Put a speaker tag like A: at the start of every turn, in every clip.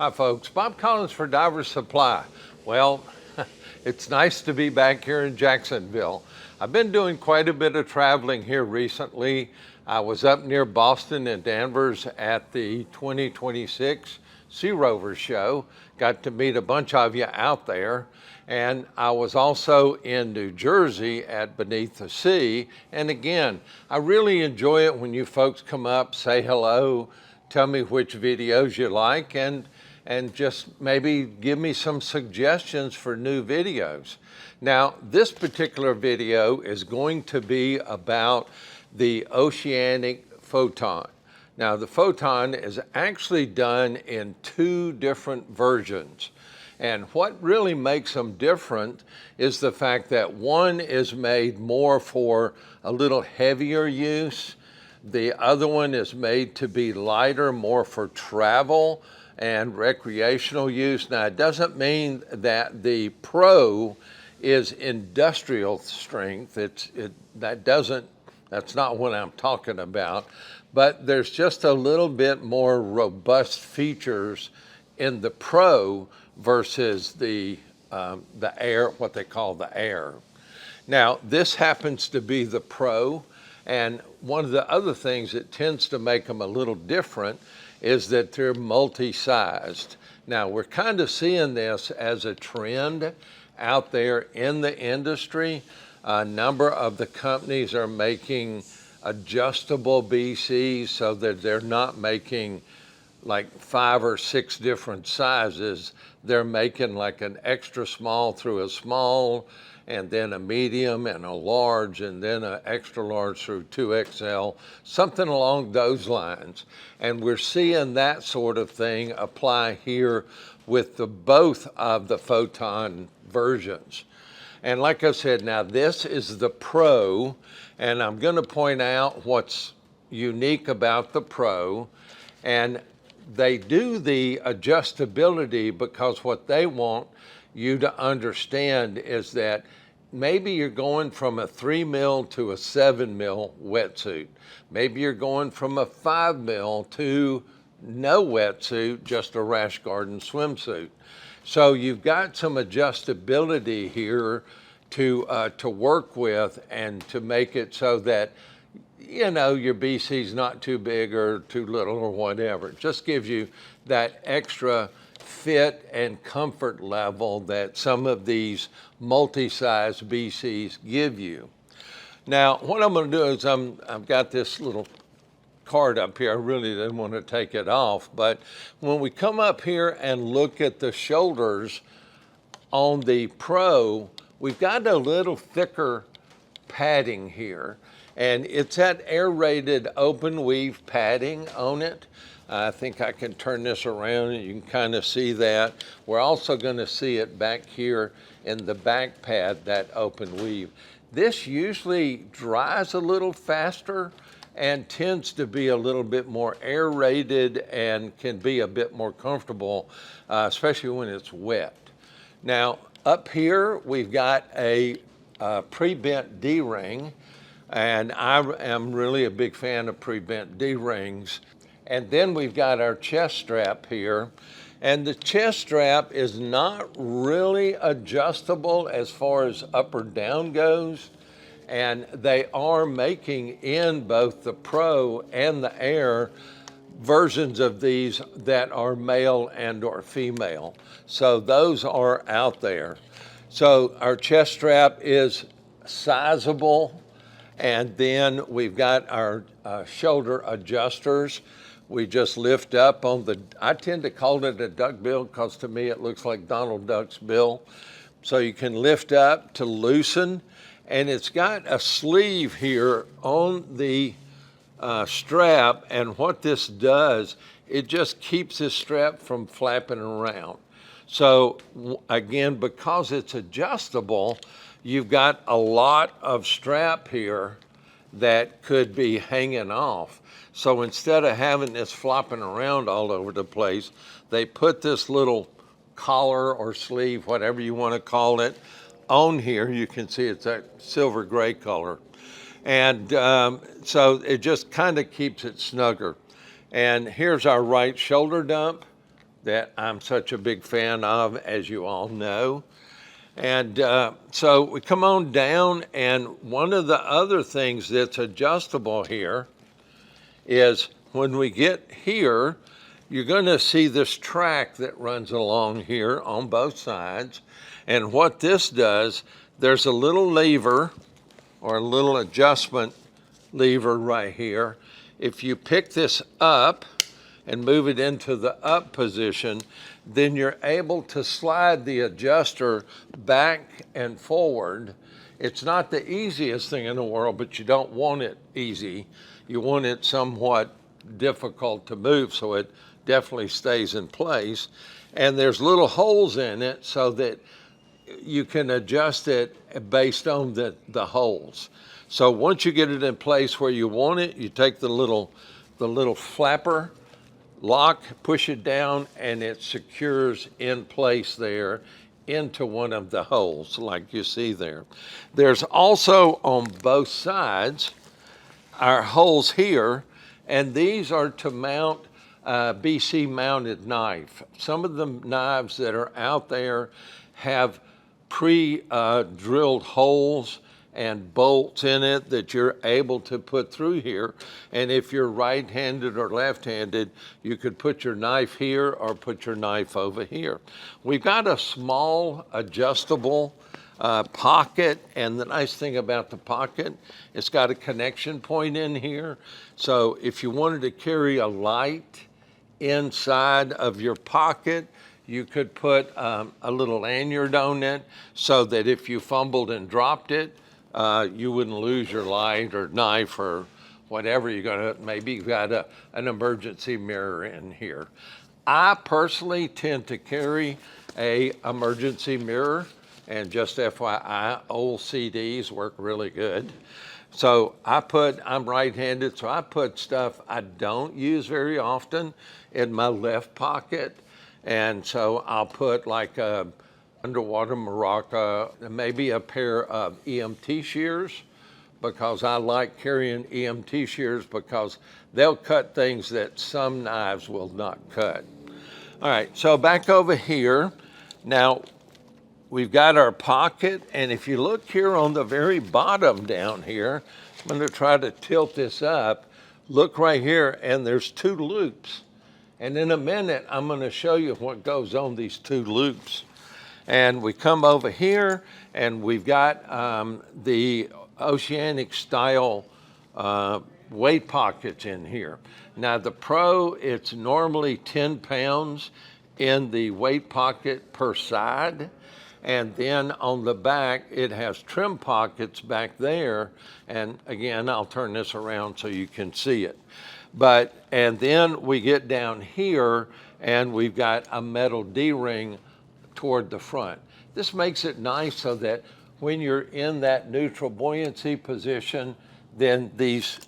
A: Hi folks, Bob Collins for Diver Supply. Well, it's nice to be back here in Jacksonville. I've been doing quite a bit of traveling here recently. I was up near Boston and Danvers at the 2026 Sea Rover Show. Got to meet a bunch of you out there. And I was also in New Jersey at Beneath the Sea. And again, I really enjoy it when you folks come up, say hello, tell me which videos you like, and just maybe give me some suggestions for new videos. Now, this particular video is going to be about the Oceanic Photon. Now, the Photon is actually done in two different versions. And what really makes them different is the fact that one is made more for a little heavier use. The other one is made to be lighter, more for travel and recreational use. Now, it doesn't mean that the Pro is industrial strength. That's not what I'm talking about. But there's just a little bit more robust features in the Pro versus the Air, what they call the Air. Now, this happens to be the Pro, and one of the other things that tends to make them a little different is that they're multi-sized. Now, we're kind of seeing this as a trend out there in the industry. A number of the companies are making adjustable BCs so that they're not making like 5 or 6 different sizes. They're making like an extra small through a small, and then a medium and a large, and then an extra large through 2XL, something along those lines. And we're seeing that sort of thing apply here with both of the Photon versions. And like I said, now this is the Pro, and I'm gonna point out what's unique about the Pro. And they do the adjustability because what they want you to understand is that maybe you're going from a 3 mil to a 7 mil wetsuit. Maybe you're going from a 5 mil to no wetsuit, just a rash guard swimsuit. So you've got some adjustability here to work with and to make it so that you know your BC's not too big or too little or whatever. It just gives you that extra fit and comfort level that some of these multi-size BCs give you. Now, what I'm going to do is I've got this little card up here. I really didn't want to take it off, but when we come up here and look at the shoulders on the Pro, we've got a little thicker padding here, and it's that air-rated open weave padding on it. I think I can turn this around and you can kind of see that. We're also going to see it back here in the back pad, that open weave. This usually dries a little faster and tends to be a little bit more air-rated and can be a bit more comfortable, especially when it's wet. Now, up here, we've got a pre-bent D-ring, and I am really a big fan of pre-bent D-rings. And then we've got our chest strap here. And the chest strap is not really adjustable as far as up or down goes. And they are making in both the Pro and the Air versions of these that are male and or female. So those are out there. So our chest strap is sizable. And then we've got our shoulder adjusters. We just lift up on I tend to call it a duck bill because to me it looks like Donald Duck's bill. So you can lift up to loosen, and it's got a sleeve here on the strap, and what this does, it just keeps this strap from flapping around. So again, because it's adjustable, you've got a lot of strap here that could be hanging off. So instead of having this flopping around all over the place, they put this little collar or sleeve, whatever you want to call it, on here. You can see it's that silver gray color. And so it just kind of keeps it snugger. And here's our right shoulder dump. that I'm such a big fan of, as you all know. And so we come on down, and one of the other things that's adjustable here is when we get here, you're going to see this track that runs along here on both sides. And what this does, there's a little lever or a little adjustment lever right here. If you pick this up and move it into the up position, then you're able to slide the adjuster back and forward. It's not the easiest thing in the world, but you don't want it easy. You want it somewhat difficult to move so it definitely stays in place. And there's little holes in it so that you can adjust it based on the holes. So once you get it in place where you want it, you take the little flapper lock, push it down, and it secures in place there into one of the holes like you see there. There's also on both sides our holes here, and these are to mount BC mounted knife. Some of the knives that are out there have pre-drilled holes and bolts in it that you're able to put through here. And if you're right-handed or left-handed, you could put your knife here or put your knife over here. We've got a small adjustable pocket, and the nice thing about the pocket, it's got a connection point in here. So if you wanted to carry a light inside of your pocket, you could put a little lanyard on it so that if you fumbled and dropped it, you wouldn't lose your light or knife or whatever you're gonna, maybe you've got an emergency mirror in here. I personally tend to carry a emergency mirror, and just FYI, old CDs work really good. So I'm right-handed, so I put stuff I don't use very often in my left pocket. And so I'll put like a underwater maraca, maybe a pair of EMT shears, because I like carrying EMT shears because they'll cut things that some knives will not cut. All right, so back over here. Now, we've got our pocket, and if you look here on the very bottom down here, I'm going to try to tilt this up. Look right here, and there's two loops. And in a minute, I'm going to show you what goes on these two loops. And we come over here, and we've got the Oceanic style weight pockets in here. Now the Pro, it's normally 10 pounds in the weight pocket per side. And then on the back, it has trim pockets back there. And again, I'll turn this around so you can see it. And then we get down here, and we've got a metal D-ring toward the front. This makes it nice so that when you're in that neutral buoyancy position, then these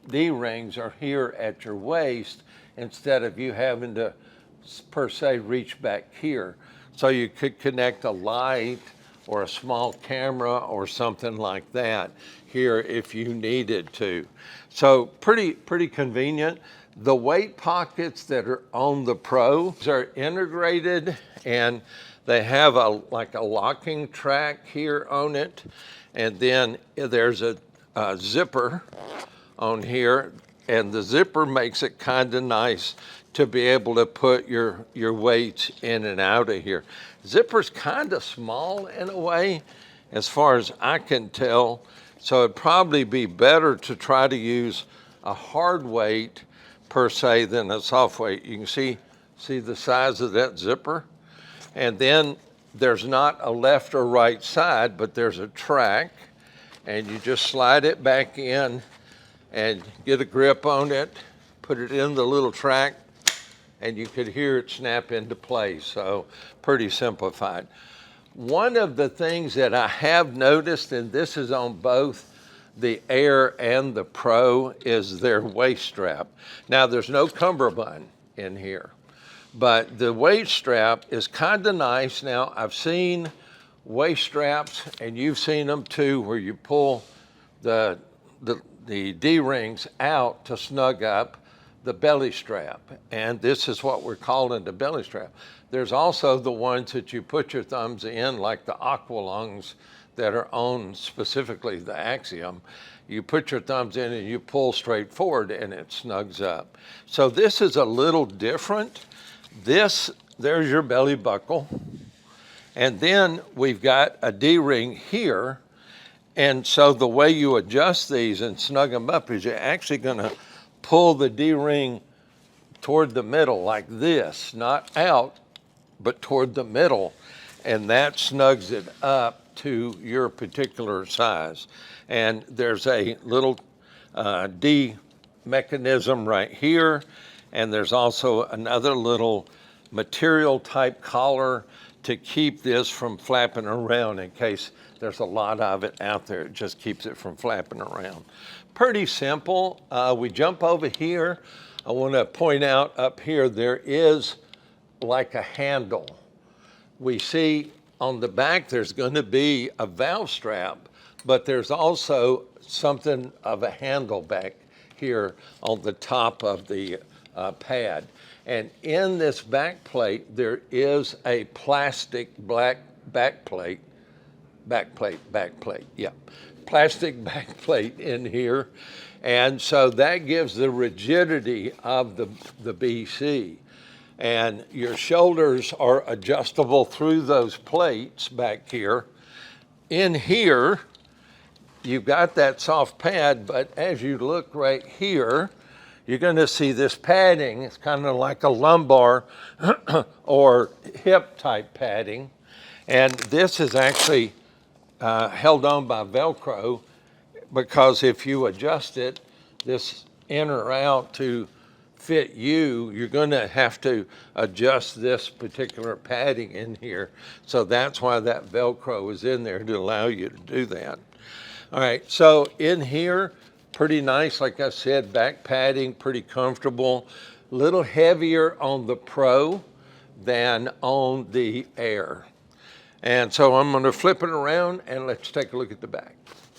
A: D-rings are here at your waist instead of you having to, per se, reach back here. So you could connect a light or a small camera or something like that here if you needed to. So pretty convenient. The weight pockets that are on the Pro are integrated, and they have like a locking track here on it. And then there's a zipper on here, and the zipper makes it kind of nice to be able to put your weights in and out of here. Zipper's kind of small in a way, as far as I can tell, so it'd probably be better to try to use a hard weight per se than a soft weight. You can see the size of that zipper, and then there's not a left or right side, but there's a track, and you just slide it back in and get a grip on it, put it in the little track, and you could hear it snap into place. So pretty simplified. One of the things that I have noticed, and this is on both the Air and the Pro, is their waist strap. Now there's no cummerbund in here, but the waist strap is kind of nice. Now I've seen waist straps, and you've seen them too, where you pull the D-rings out to snug up, the belly strap, and this is what we're calling the belly strap. There's also the ones that you put your thumbs in, like the aqualungs that are on specifically the Axiom. You put your thumbs in and you pull straight forward and it snugs up. So this is a little different. There's your belly buckle. And then we've got a D-ring here. And so the way you adjust these and snug them up is you're actually gonna pull the D-ring toward the middle like this, not out, but toward the middle. And that snugs it up to your particular size. And there's a little D mechanism right here. And there's also another little material type collar to keep this from flapping around in case there's a lot of it out there. It just keeps it from flapping around. Pretty simple. We jump over here. I want to point out up here, there is like a handle. We see on the back, there's going to be a valve strap, but there's also something of a handle back here on the top of the pad. And in this back plate, there is a plastic black back plate, yeah. Plastic back plate in here. And so that gives the rigidity of the BC. And your shoulders are adjustable through those plates back here. In here, you've got that soft pad, but as you look right here, you're going to see this padding. It's kind of like a lumbar or hip type padding. And this is actually held on by Velcro, because if you adjust it, this in or out to fit you, you're going to have to adjust this particular padding in here. So that's why that Velcro is in there, to allow you to do that. All right, so in here, pretty nice, like I said, back padding, pretty comfortable. A little heavier on the Pro than on the Air. And so I'm going to flip it around and let's take a look at the back.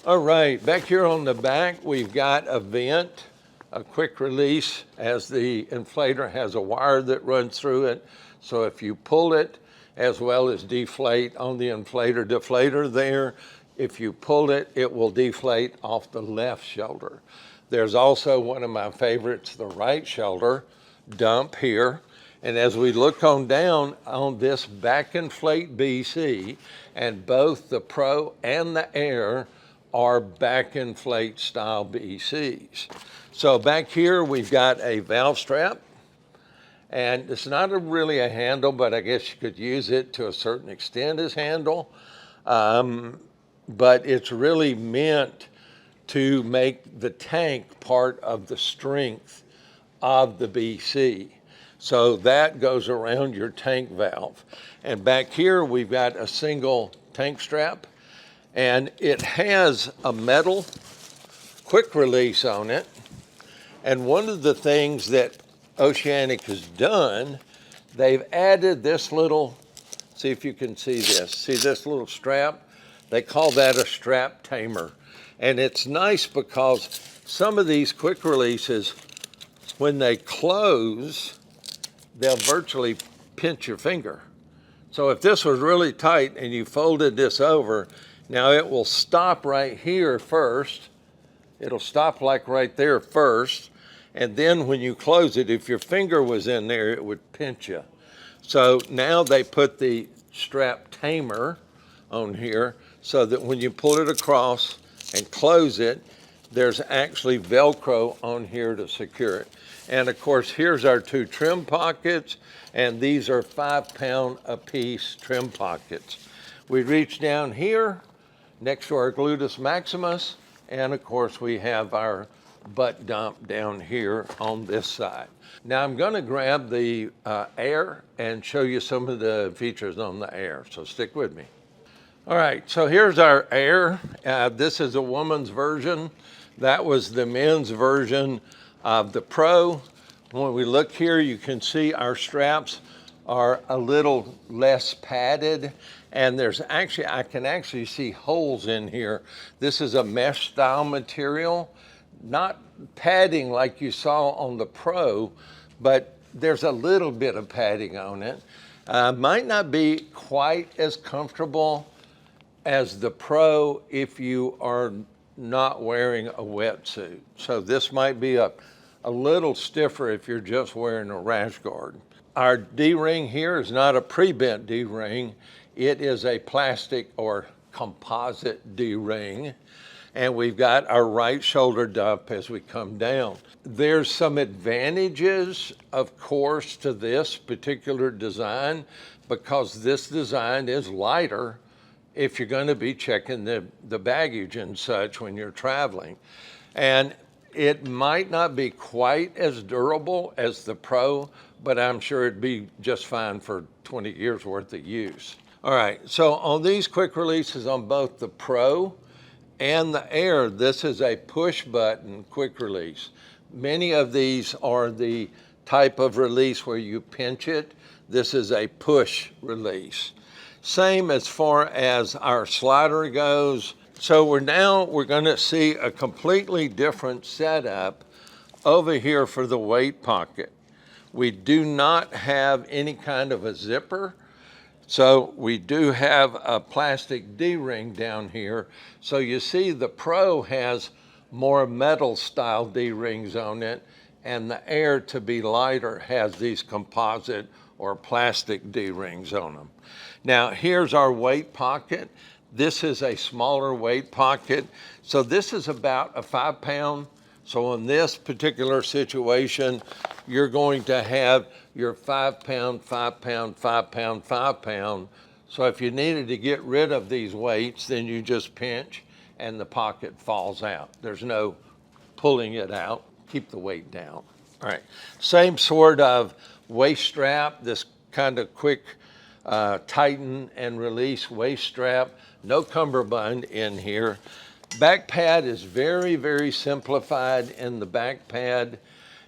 A: All right, back here on the back, we've got a vent, a quick release, as the inflator has a wire that runs through it. So if you pull it, as well as deflate on the inflator deflator there, if you pull it, it will deflate off the left shoulder. There's also one of my favorites, the right shoulder dump here. And as we look on down on this back inflate BC, and both the Pro and the Air are back inflate style BCs. So back here, we've got a valve strap, and it's not really a handle, but I guess you could use it to a certain extent as handle. But it's really meant to make the tank part of the strength of the BC. So that goes around your tank valve. And back here, we've got a single tank strap, and it has a metal quick release on it. And one of the things that Oceanic has done, they've added this little, see if you can see this. See this little strap? They call that a strap tamer. And it's nice because some of these quick releases, when they close, they'll virtually pinch your finger. So if this was really tight and you folded this over, now it will stop right here first. It'll stop like right there first. And then when you close it, if your finger was in there, it would pinch you. So now they put the strap tamer on here so that when you pull it across and close it, there's actually Velcro on here to secure it. And of course, here's our two trim pockets, and these are 5-pound a piece trim pockets. We reach down here next to our gluteus maximus, and of course we have our butt dump down here on this side. Now I'm going to grab the Air and show you some of the features on the Air, so stick with me. All right, so here's our Air. This is a woman's version. That was the men's version of the Pro. When we look here, you can see our straps are a little less padded, and there's actually, I can actually see holes in here. This is a mesh style material, not padding like you saw on the Pro, but there's a little bit of padding on it. Might not be quite as comfortable as the Pro if you are not wearing a wetsuit. So this might be a little stiffer if you're just wearing a rash guard. Our D-ring here is not a pre-bent D-ring. It is a plastic or composite D-ring. And we've got our right shoulder dump as we come down. There's some advantages, of course, to this particular design because this design is lighter if you're going to be checking the baggage and such when you're traveling. And it might not be quite as durable as the Pro, but I'm sure it'd be just fine for 20 years worth of use. All right, so on these quick releases on both the Pro and the Air, this is a push button quick release. Many of these are the type of release where you pinch it. This is a push release. Same as far as our slider goes. So we're going to see a completely different setup over here for the weight pocket. We do not have any kind of a zipper. So we do have a plastic D-ring down here. So you see the Pro has more metal style D-rings on it, and the Air, to be lighter, has these composite or plastic D-rings on them. Now here's our weight pocket. This is a smaller weight pocket. So this is about a 5 pound. So in this particular situation, you're going to have your 5 pound, 5 pound, 5 pound, 5 pound. So if you needed to get rid of these weights, then you just pinch and the pocket falls out. There's no pulling it out. Keep the weight down. All right, same sort of waist strap, this kind of quick tighten and release waist strap. No cummerbund in here. Back pad is very, very simplified in the back pad.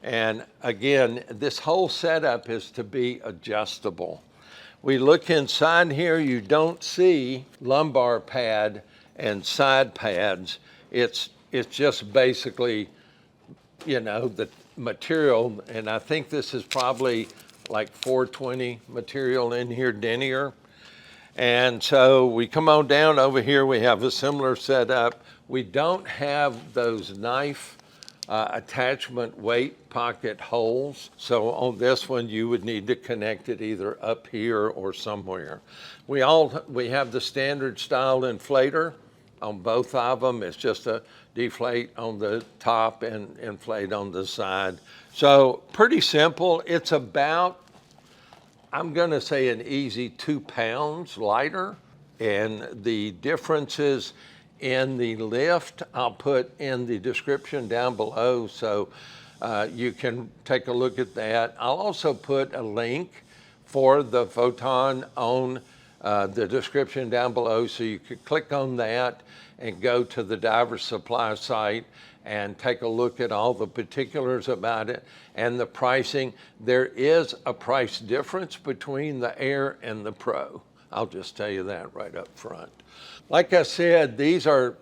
A: And again, this whole setup is to be adjustable. We look inside here, you don't see lumbar pad and side pads. It's just basically, you know, the material, and I think this is probably like 420 material in here, denier. And so we come on down over here, we have a similar setup. We don't have those knife attachment weight pocket holes. So on this one, you would need to connect it either up here or somewhere. We have the standard style inflator on both of them. It's just a deflate on the top and inflate on the side. So pretty simple. It's about, I'm gonna say, an easy 2 pounds lighter. And the differences in the lift, I'll put in the description down below, so you can take a look at that. I'll also put a link for the Photon on the description down below, so you could click on that and go to the Diver Supply site and take a look at all the particulars about it and the pricing. There is a price difference between the Air and the Pro. I'll just tell you that right up front. Like I said, these are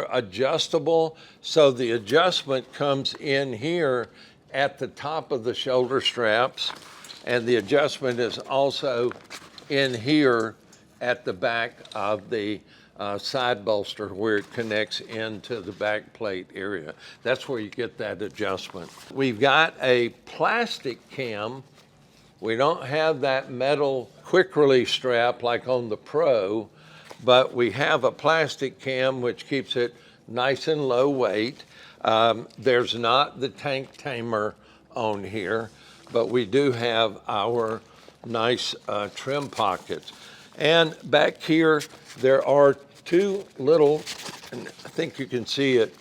A: adjustable, so the adjustment comes in here at the top of the shoulder straps, and the adjustment is also in here at the back of the side bolster where it connects into the back plate area. That's where you get that adjustment. We've got a plastic cam. We don't have that metal quick release strap like on the Pro, but we have a plastic cam which keeps it nice and low weight. There's not the tank tamer on here, but we do have our nice trim pockets. And back here, there are two little, and I think you can see it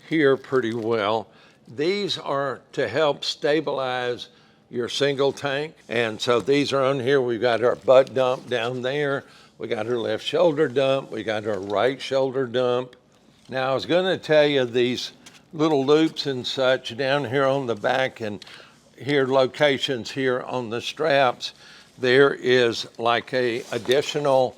A: here pretty well. These are to help stabilize your single tank. And so these are on here. We've got our butt dump down there. We got our left shoulder dump. We got our right shoulder dump. Now I was gonna tell you these little loops and such down here on the back and here locations here on the straps. There is like a additional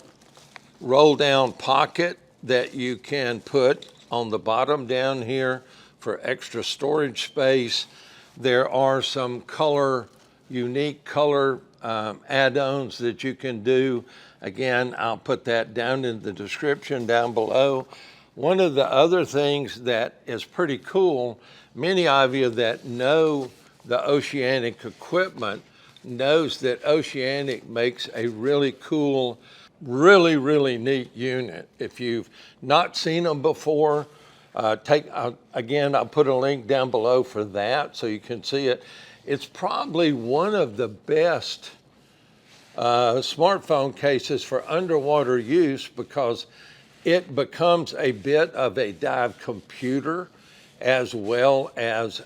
A: roll down pocket that you can put on the bottom down here for extra storage space. There are some unique color add-ons that you can do. Again, I'll put that down in the description down below. One of the other things that is pretty cool, many of you that know the Oceanic equipment knows that Oceanic makes a really cool, really neat unit. If you've not seen them before, again, I'll put a link down below for that so you can see it. It's probably one of the best smartphone cases for underwater use because it becomes a bit of a dive computer as well as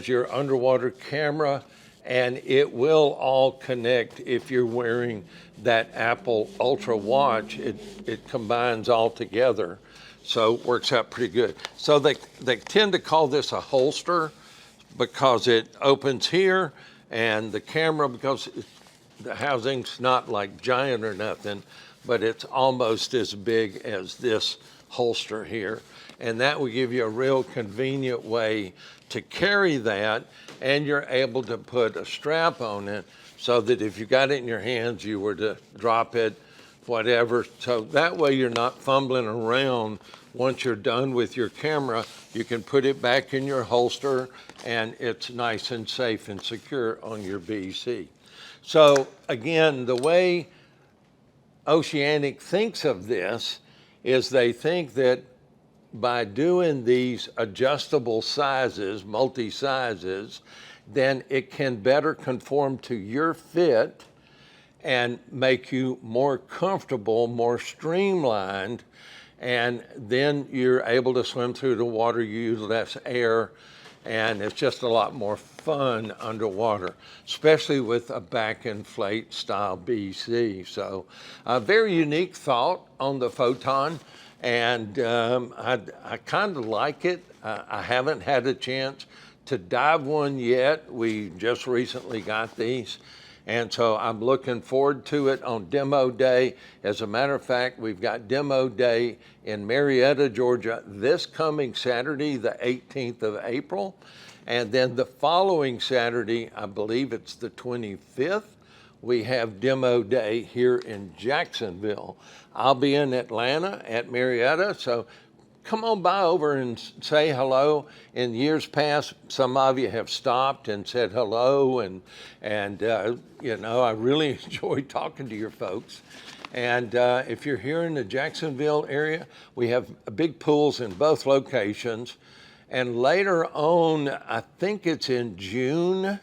A: your underwater camera, and it will all connect if you're wearing that Apple Ultra watch. It combines all together, so it works out pretty good. So they tend to call this a holster because it opens here, and the camera, because the housing's not like giant or nothing, but it's almost as big as this holster here. And that will give you a real convenient way to carry that, and you're able to put a strap on it so that if you got it in your hands, you were to drop it, whatever. So that way you're not fumbling around. Once you're done with your camera, you can put it back in your holster, and it's nice and safe and secure on your BC. So again, the way Oceanic thinks of this is they think that by doing these adjustable sizes, multi-sizes, then it can better conform to your fit and make you more comfortable, more streamlined, and then you're able to swim through the water, use less air, and it's just a lot more fun underwater, especially with a back inflate style BC. So a very unique thought on the Photon, and I kind of like it. I haven't had a chance to dive one yet. We just recently got these, and so I'm looking forward to it on demo day. As a matter of fact, we've got demo day in Marietta, Georgia, this coming Saturday, the 18th of April. And then the following Saturday, I believe it's the 25th, we have demo day here in Jacksonville. I'll be in Atlanta at Marietta, so come on by over and say hello. In years past, some of you have stopped and said hello, and you know, I really enjoy talking to your folks. And if you're here in the Jacksonville area, we have big pools in both locations. And later on, I think it's in June,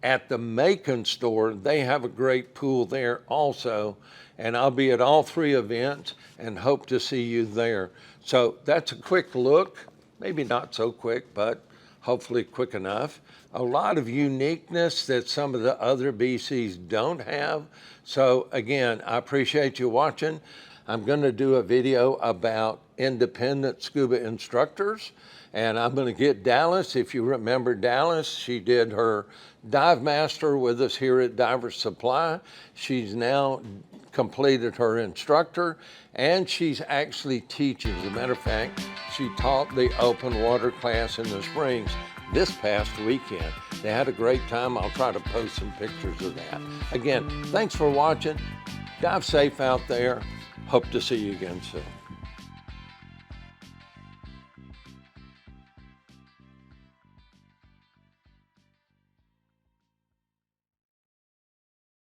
A: at the Macon store, they have a great pool there also. And I'll be at all three events and hope to see you there. So that's a quick look, maybe not so quick, but hopefully quick enough. A lot of uniqueness that some of the other BCs don't have. So again, I appreciate you watching. I'm gonna do a video about independent scuba instructors, and I'm gonna get Dallas. If you remember Dallas, she did her dive master with us here at Diver Supply. She's now completed her instructor, and she's actually teaching. As a matter of fact, she taught the open water class in the Springs this past weekend. They had a great time. I'll try to post some pictures of that. Again, thanks for watching. Dive safe out there. Hope to see you again soon.